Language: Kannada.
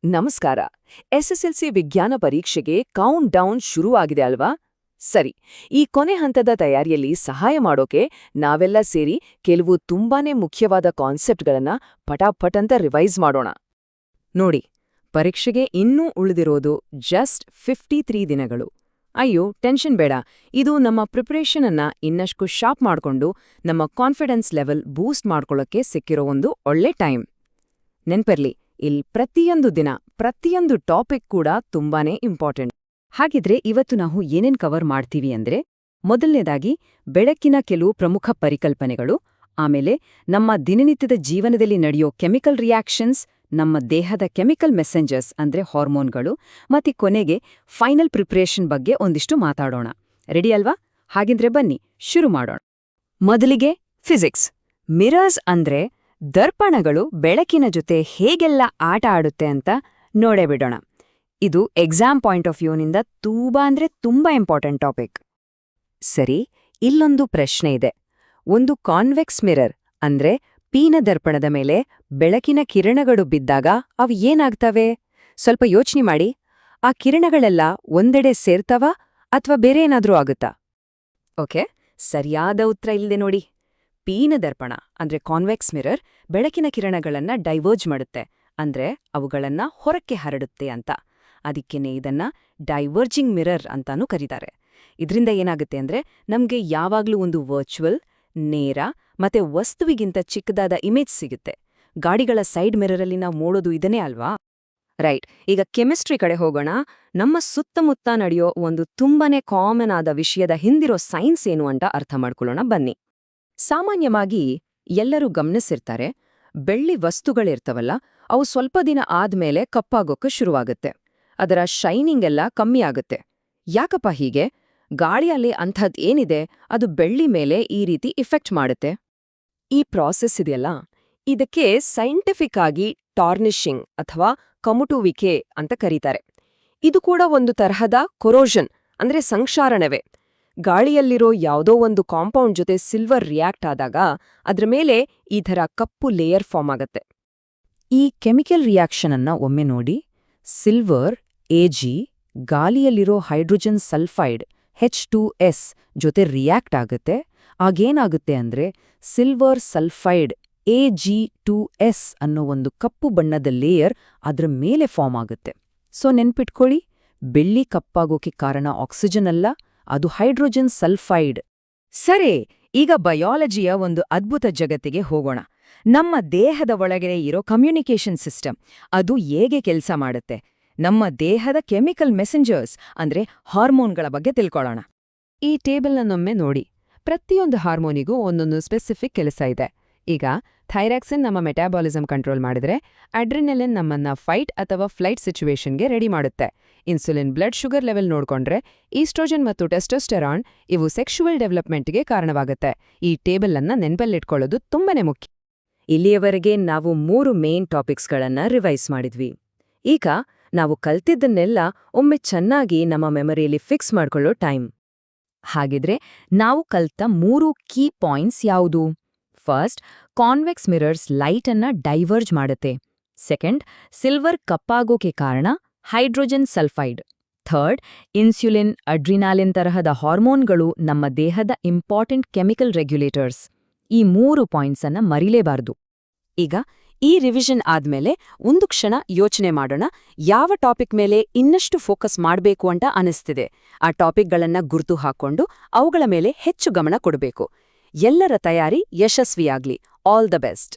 ನಮಸ್ಕಾರ. ಎಸ್ಎಸ್ಎಲ್ಸಿ ವಿಜ್ಞಾನ ಪರೀಕ್ಷೆಗೆ ಕೌಂಟ್ ಡೌನ್ ಶುರುವಾಗಿದೆ ಅಲ್ವಾ? ಸರಿ, ಈ ಕೊನೆ ಹಂತದ ತಯಾರಿಯಲ್ಲಿ ಸಹಾಯ ಮಾಡೋಕೆ ನಾವೆಲ್ಲ ಸೇರಿ ಕೆಲವು ತುಂಬಾನೇ ಮುಖ್ಯವಾದ ಕಾನ್ಸೆಪ್ಟ್ಗಳನ್ನ ಪಟಾಪಟ್ ಅಂತ ರಿವೈಸ್ ಮಾಡೋಣ. ನೋಡಿ, ಪರೀಕ್ಷೆಗೆ ಇನ್ನೂ ಉಳಿದಿರೋದು ಜಸ್ಟ್ 53 ದಿನಗಳು. ಅಯ್ಯೋ, ಟೆನ್ಷನ್ ಬೇಡ. ಇದು ನಮ್ಮ ಪ್ರಿಪರೇಷನ್ ಅನ್ನ ಇನ್ನಷ್ಟು ಶಾರ್ಪ್ ಮಾಡ್ಕೊಂಡು ನಮ್ಮ ಕಾನ್ಫಿಡೆನ್ಸ್ ಲೆವೆಲ್ ಬೂಸ್ಟ್ ಮಾಡ್ಕೊಳ್ಳೋಕೆ ಸಿಕ್ಕಿರೋ ಒಂದು ಒಳ್ಳೆ ಟೈಮ್. ನೆನ್ಪಿರ್ಲಿ, ಇಲ್ಲಿ ಪ್ರತಿಯೊಂದು ದಿನ ಪ್ರತಿಯೊಂದು ಟಾಪಿಕ್ ಕೂಡ ತುಂಬಾನೇ ಇಂಪಾರ್ಟೆಂಟ್. ಹಾಗಿದ್ರೆ ಇವತ್ತು ನಾವು ಏನೇನ್ ಕವರ್ ಮಾಡ್ತೀವಿ ಅಂದ್ರೆ, ಮೊದಲನೇದಾಗಿ ಬೆಳಕಿನ ಕೆಲವು ಪ್ರಮುಖ ಪರಿಕಲ್ಪನೆಗಳು, ಆಮೇಲೆ ನಮ್ಮ ದಿನನಿತ್ಯದ ಜೀವನದಲ್ಲಿ ನಡೆಯೋ ಕೆಮಿಕಲ್ ರಿಯಾಕ್ಷನ್ಸ್, ನಮ್ಮ ದೇಹದ ಕೆಮಿಕಲ್ ಮೆಸೆಂಜರ್ಸ್ ಅಂದ್ರೆ ಹಾರ್ಮೋನ್ಗಳು, ಮತ್ತೆ ಕೊನೆಗೆ ಫೈನಲ್ ಪ್ರಿಪರೇಷನ್ ಬಗ್ಗೆ ಒಂದಿಷ್ಟು ಮಾತಾಡೋಣ. ರೆಡಿ ಅಲ್ವಾ? ಹಾಗಿದ್ರೆ ಬನ್ನಿ ಶುರು ಮಾಡೋಣ. ಮೊದಲಿಗೆ ಫಿಸಿಕ್ಸ್. ಮಿರರ್ಸ್ ಅಂದ್ರೆ ದರ್ಪಣಗಳು ಬೆಳಕಿನ ಜೊತೆ ಹೇಗೆಲ್ಲ ಆಟ ಆಡುತ್ತೆ ಅಂತ ನೋಡೇ ಬಿಡೋಣ. ಇದು ಎಕ್ಸಾಮ್ ಪಾಯಿಂಟ್ ಆಫ್ ವ್ಯೂನಿಂದ ತುಂಬಾ ಇಂಪಾರ್ಟೆಂಟ್ ಟಾಪಿಕ್. ಸರಿ, ಇಲ್ಲೊಂದು ಪ್ರಶ್ನೆ ಇದೆ. ಒಂದು ಕಾನ್ವೆಕ್ಸ್ ಮಿರರ್ ಅಂದ್ರೆ ಪೀನ ದರ್ಪಣದ ಮೇಲೆ ಬೆಳಕಿನ ಕಿರಣಗಳು ಬಿದ್ದಾಗ ಅವು ಏನಾಗ್ತವೆ? ಸ್ವಲ್ಪ ಯೋಚನೆ ಮಾಡಿ. ಆ ಕಿರಣಗಳೆಲ್ಲ ಒಂದೆಡೆ ಸೇರ್ತಾವಾ ಅಥವಾ ಬೇರೆ ಏನಾದ್ರೂ ಆಗುತ್ತಾ? ಓಕೆ, ಸರಿಯಾದ ಉತ್ತರ ಇಲ್ಲಿದೆ ನೋಡಿ. ಪೀನ ದರ್ಪಣ ಅಂದ್ರೆ ಕಾನ್ವೆಕ್ಸ್ ಮಿರರ್ ಬೆಳಕಿನ ಕಿರಣಗಳನ್ನ ಡೈವರ್ಜ್ ಮಾಡುತ್ತೆ, ಅಂದ್ರೆ ಅವುಗಳನ್ನ ಹೊರಕ್ಕೆ ಹರಡುತ್ತೆ ಅಂತ. ಅದಕ್ಕೇನೆ ಇದನ್ನ ಡೈವರ್ಜಿಂಗ್ ಮಿರರ್ ಅಂತಾನೂ ಕರೀತಾರೆ. ಇದರಿಂದ ಏನಾಗುತ್ತೆ ಅಂದ್ರೆ ನಮ್ಗೆ ಯಾವಾಗ್ಲೂ ಒಂದು ವರ್ಚುವಲ್, ನೇರ ಮತ್ತೆ ವಸ್ತುವಿಗಿಂತ ಚಿಕ್ಕದಾದ ಇಮೇಜ್ ಸಿಗುತ್ತೆ. ಗಾಡಿಗಳ ಸೈಡ್ ಮಿರರಲ್ಲಿ ನಾವು ನೋಡೋದು ಇದನ್ನೇ ಅಲ್ವಾ? ರೈಟ್. ಈಗ ಕೆಮಿಸ್ಟ್ರಿ ಕಡೆ ಹೋಗೋಣ. ನಮ್ಮ ಸುತ್ತಮುತ್ತ ನಡೆಯೋ ಒಂದು ತುಂಬಾನೇ ಕಾಮನ್ ಆದ ವಿಷಯದ ಹಿಂದಿರೋ ಸೈನ್ಸ್ ಏನು ಅಂತ ಅರ್ಥ ಮಾಡ್ಕೊಳ್ಳೋಣ ಬನ್ನಿ. ಸಾಮಾನ್ಯವಾಗಿ ಎಲ್ಲರೂ ಗಮನಿಸಿರ್ತಾರೆ, ಬೆಳ್ಳಿ ವಸ್ತುಗಳಿರ್ತವಲ್ಲ, ಅವು ಸ್ವಲ್ಪ ದಿನ ಆದ್ಮೇಲೆ ಕಪ್ಪಾಗೋಕ್ಕೆ ಶುರುವಾಗುತ್ತೆ. ಅದರ ಶೈನಿಂಗ್ ಎಲ್ಲ ಕಮ್ಮಿ ಆಗುತ್ತೆ. ಯಾಕಪ್ಪ ಹೀಗೆ? ಗಾಳಿಯಲ್ಲಿ ಅಂಥದ್ ಏನಿದೆ ಅದು ಬೆಳ್ಳಿ ಮೇಲೆ ಈ ರೀತಿ ಇಫೆಕ್ಟ್ ಮಾಡುತ್ತೆ? ಈ ಪ್ರಾಸೆಸ್ ಇದೆಯಲ್ಲ, ಇದಕ್ಕೆ ಸೈಂಟಿಫಿಕ್ ಆಗಿ ಟಾರ್ನಿಷಿಂಗ್ ಅಥವಾ ಕಮುಟುವಿಕೆ ಅಂತ ಕರೀತಾರೆ. ಇದು ಕೂಡ ಒಂದು ತರಹದ ಕೊರೋಷನ್ ಅಂದ್ರೆ ಸಂಕ್ಷಾರಣವೇ. ಗಾಳಿಯಲ್ಲಿರೋ ಯಾವುದೋ ಒಂದು ಕಾಂಪೌಂಡ್ ಜೊತೆ ಸಿಲ್ವರ್ ರಿಯಾಕ್ಟ್ ಆದಾಗ ಅದ್ರ ಮೇಲೆ ಈ ಥರ ಕಪ್ಪು ಲೇಯರ್ ಫಾರ್ಮ್ ಆಗತ್ತೆ. ಈ ಕೆಮಿಕಲ್ ರಿಯಾಕ್ಷನ್ ಅನ್ನ ಒಮ್ಮೆ ನೋಡಿ. ಸಿಲ್ವರ್ Ag ಗಾಳಿಯಲ್ಲಿರೋ ಹೈಡ್ರೋಜನ್ ಸಲ್ಫೈಡ್ H2S ಜೊತೆ ರಿಯಾಕ್ಟ್ ಆಗುತ್ತೆ. ಆಗೇನಾಗುತ್ತೆ ಅಂದ್ರೆ ಸಿಲ್ವರ್ ಸಲ್ಫೈಡ್ Ag2S ಅನ್ನೋ ಒಂದು ಕಪ್ಪು ಬಣ್ಣದ ಲೇಯರ್ ಅದ್ರ ಮೇಲೆ ಫಾರ್ಮ್ ಆಗುತ್ತೆ. ಸೊ ನೆನ್ಪಿಟ್ಕೊಳ್ಳಿ, ಬೆಳ್ಳಿ ಕಪ್ಪಾಗೋಕೆ ಕಾರಣ ಆಕ್ಸಿಜನ್ ಅಲ್ಲ, ಅದು ಹೈಡ್ರೋಜನ್ ಸಲ್ಫೈಡ್. ಸರಿ, ಈಗ ಬಯಾಲಜಿಯ ಒಂದು ಅದ್ಭುತ ಜಗತ್ತಿಗೆ ಹೋಗೋಣ. ನಮ್ಮ ದೇಹದ ಒಳಗಡೆ ಇರೋ ಕಮ್ಯುನಿಕೇಷನ್ ಸಿಸ್ಟಮ್ ಅದು ಹೇಗೆ ಕೆಲಸ ಮಾಡುತ್ತೆ, ನಮ್ಮ ದೇಹದ ಕೆಮಿಕಲ್ ಮೆಸೆಂಜರ್ಸ್ ಅಂದ್ರೆ ಹಾರ್ಮೋನ್ಗಳ ಬಗ್ಗೆ ತಿಳ್ಕೊಳ್ಳೋಣ. ಈ ಟೇಬಲ್ನನ್ನೊಮ್ಮೆ ನೋಡಿ. ಪ್ರತಿಯೊಂದು ಹಾರ್ಮೋನಿಗೂ ಒಂದೊಂದು ಸ್ಪೆಸಿಫಿಕ್ ಕೆಲಸ ಇದೆ. ಈಗ ಥೈರಾಕ್ಸಿನ್ ನಮ್ಮ ಮೆಟಾಬಾಲಿಸಮ್ ಕಂಟ್ರೋಲ್ ಮಾಡಿದ್ರೆ, ಅಡ್ರಿನಲಿನ್ ನಮ್ಮನ್ನ ಫೈಟ್ ಅಥವಾ ಫ್ಲೈಟ್ ಸಿಚುವೇಶನ್ಗೆ ರೆಡಿ ಮಾಡುತ್ತೆ. ಇನ್ಸುಲಿನ್ ಬ್ಲಡ್ ಶುಗರ್ ಲೆವೆಲ್ ನೋಡ್ಕೊಂಡ್ರೆ ಈಸ್ಟ್ರೋಜನ್ ಮತ್ತು ಟೆಸ್ಟೋಸ್ಟೆರಾನ್ ಇವು ಸೆಕ್ಶುವಲ್ ಡೆವಲಪ್ಮೆಂಟ್ಗೆ ಕಾರಣವಾಗುತ್ತೆ. ಈ ಟೇಬಲ್ ಅನ್ನ ನೆನಪಲ್ಲಿಟ್ಕೊಳ್ಳೋದು ತುಂಬಾನೇ ಮುಖ್ಯ. ಇಲ್ಲಿಯವರೆಗೆ ನಾವು 3 ಮೇನ್ ಟಾಪಿಕ್ಸ್ಗಳನ್ನ ರಿವೈಸ್ ಮಾಡಿದ್ವಿ. ಈಗ ನಾವು ಕಲ್ತಿದ್ದನ್ನೆಲ್ಲ ಒಮ್ಮೆ ಚೆನ್ನಾಗಿ ನಮ್ಮ ಮೆಮರಿಯಲ್ಲಿ ಫಿಕ್ಸ್ ಮಾಡ್ಕೊಳ್ಳೋ ಟೈಮ್. ಹಾಗಿದ್ರೆ ನಾವು ಕಲ್ತ 3 ಕೀ ಪಾಯಿಂಟ್ಸ್ ಯಾವುದು? ಫಸ್ಟ್, ಕಾನ್ವೆಕ್ಸ್ ಮಿರರ್ಸ್ ಲೈಟ್ ಅನ್ನ ಡೈವರ್ಜ್ ಮಾಡುತ್ತೆ. ಸೆಕೆಂಡ್, ಸಿಲ್ವರ್ ಕಪ್ಪಾಗೋಕೆ ಕಾರಣ hydrogen sulphide. Third, insulin, adrenaline ತರಹದ ಹಾರ್ಮೋನ್ಗಳು ನಮ್ಮ ದೇಹದ ಇಂಪಾರ್ಟೆಂಟ್ ಕೆಮಿಕಲ್ ರೆಗ್ಯುಲೇಟರ್ಸ್. ಈ 3 ಪಾಯಿಂಟ್ಸ್ ಅನ್ನ ಮರಿಲೇಬಾರದು. ಈಗ ಈ ರಿವಿಷನ್ ಆದ್ಮೇಲೆ ಒಂದು ಕ್ಷಣ ಯೋಚನೆ ಮಾಡೋಣ, ಯಾವ ಟಾಪಿಕ್ ಮೇಲೆ ಇನ್ನಷ್ಟು ಫೋಕಸ್ ಮಾಡಬೇಕು ಅಂತ ಅನಿಸ್ತಿದೆ. ಆ ಟಾಪಿಕ್ಗಳನ್ನ ಗುರ್ತು ಹಾಕೊಂಡು ಅವುಗಳ ಮೇಲೆ ಹೆಚ್ಚು ಗಮನ ಕೊಡಬೇಕು. ಎಲ್ಲರ ತಯಾರಿ ಯಶಸ್ವಿಯಾಗ್ಲಿ. All the best.